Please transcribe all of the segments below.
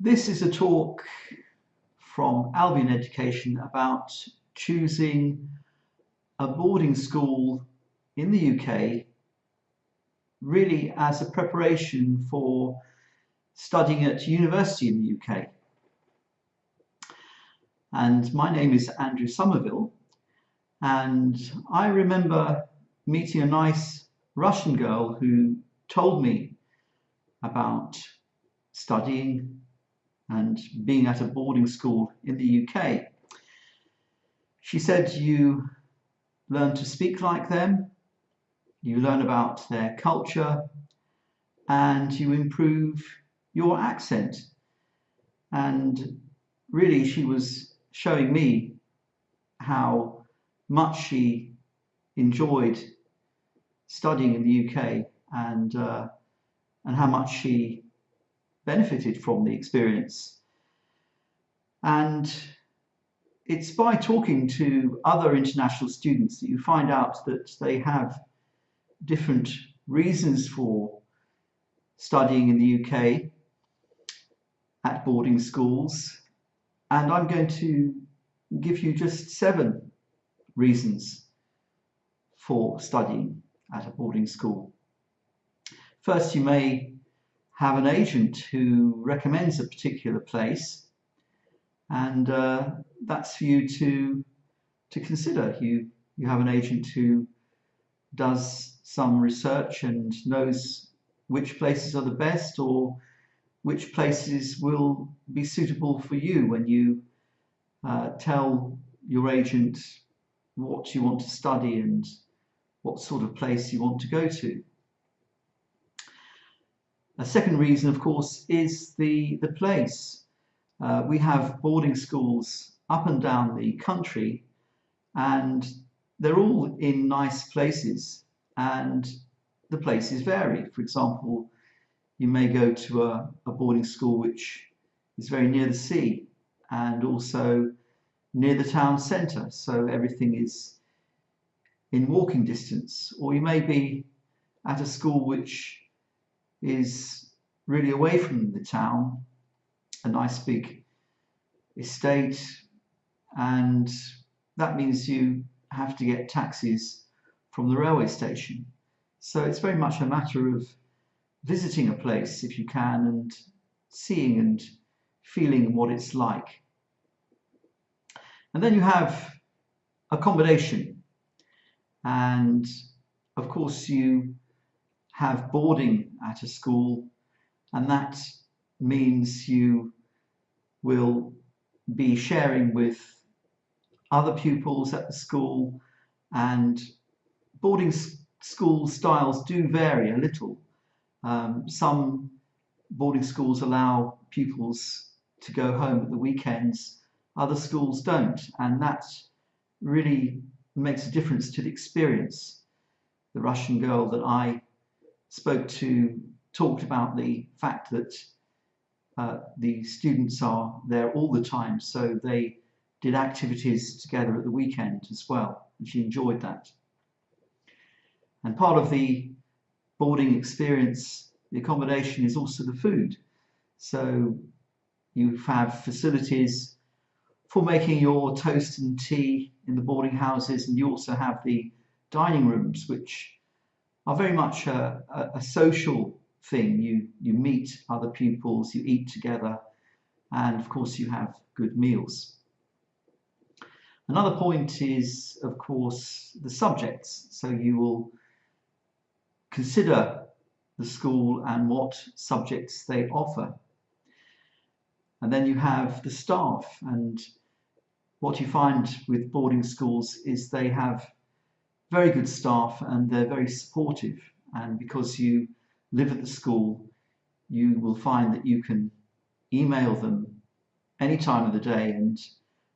This is a talk from Albion Education about choosing a boarding school in the UK really as a preparation for studying at university in the UK. And my name is Andrew Somerville, and I remember meeting a nice Russian girl who told me about studying and being at a boarding school in the UK. She said you learn to speak like them, you learn about their culture, and you improve your accent. And really she was showing me how much she enjoyed studying in the UK and how much she benefited from the experience. And it's by talking to other international students that you find out that they have different reasons for studying in the UK at boarding schools. And I'm going to give you just 7 reasons for studying at a boarding school. First, you may have an agent who recommends a particular place, and that's for you to consider. You have an agent who does some research and knows which places are the best or which places will be suitable for you when you tell your agent what you want to study and what sort of place you want to go to. A second reason, of course, is the place. We have boarding schools up and down the country, and they're all in nice places, and the places vary. For example, you may go to a boarding school which is very near the sea and also near the town centre, so everything is in walking distance. Or you may be at a school which is really away from the town, a nice big estate, and that means you have to get taxis from the railway station. So it's very much a matter of visiting a place if you can and seeing and feeling what it's like. And then you have accommodation, and of course you have boarding at a school, and that means you will be sharing with other pupils at the school, and boarding school styles do vary a little. Some boarding schools allow pupils to go home at the weekends, other schools don't, and that really makes a difference to the experience. The Russian girl that I spoke to talked about the fact that the students are there all the time, so they did activities together at the weekend as well, and she enjoyed that. And part of the boarding experience, the accommodation, is also the food. So you have facilities for making your toast and tea in the boarding houses, and you also have the dining rooms, which are very much a social thing. You meet other pupils, you eat together, and of course you have good meals. Another point is, of course, the subjects. So you will consider the school and what subjects they offer. And then you have the staff, and what you find with boarding schools is they have very good staff and they're very supportive, and because you live at the school you will find that you can email them any time of the day and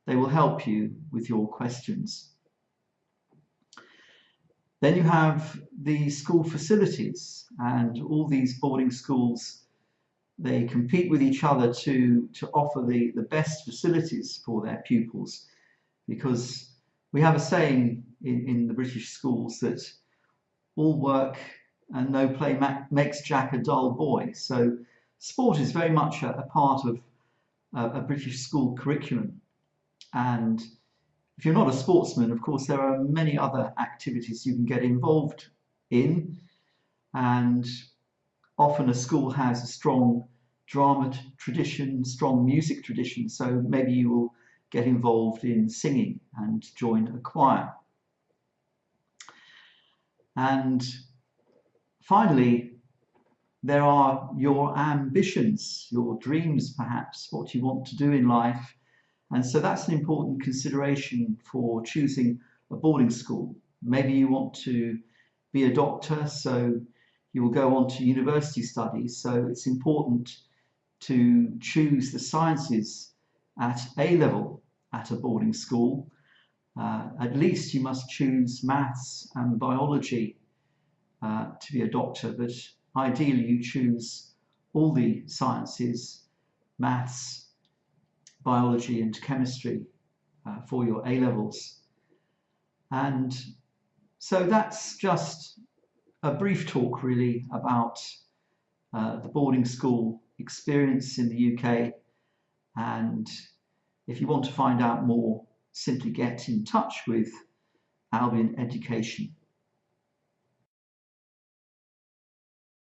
they will help you with your questions. Then you have the school facilities, and all these boarding schools, they compete with each other to offer the best facilities for their pupils, because we have a saying in the British schools that all work and no play makes Jack a dull boy. So sport is very much a part of a British school curriculum. And if you're not a sportsman, of course, there are many other activities you can get involved in. And often a school has a strong drama tradition, strong music tradition. So maybe you will get involved in singing and join a choir. And finally, there are your ambitions, your dreams perhaps, what you want to do in life. And so that's an important consideration for choosing a boarding school. Maybe you want to be a doctor, so you will go on to university studies. So it's important to choose the sciences at A level at a boarding school. At least you must choose maths and biology to be a doctor, but ideally you choose all the sciences, maths, biology and chemistry for your A levels. And so that's just a brief talk really about the boarding school experience in the UK. And if you want to find out more, simply get in touch with Albion Education.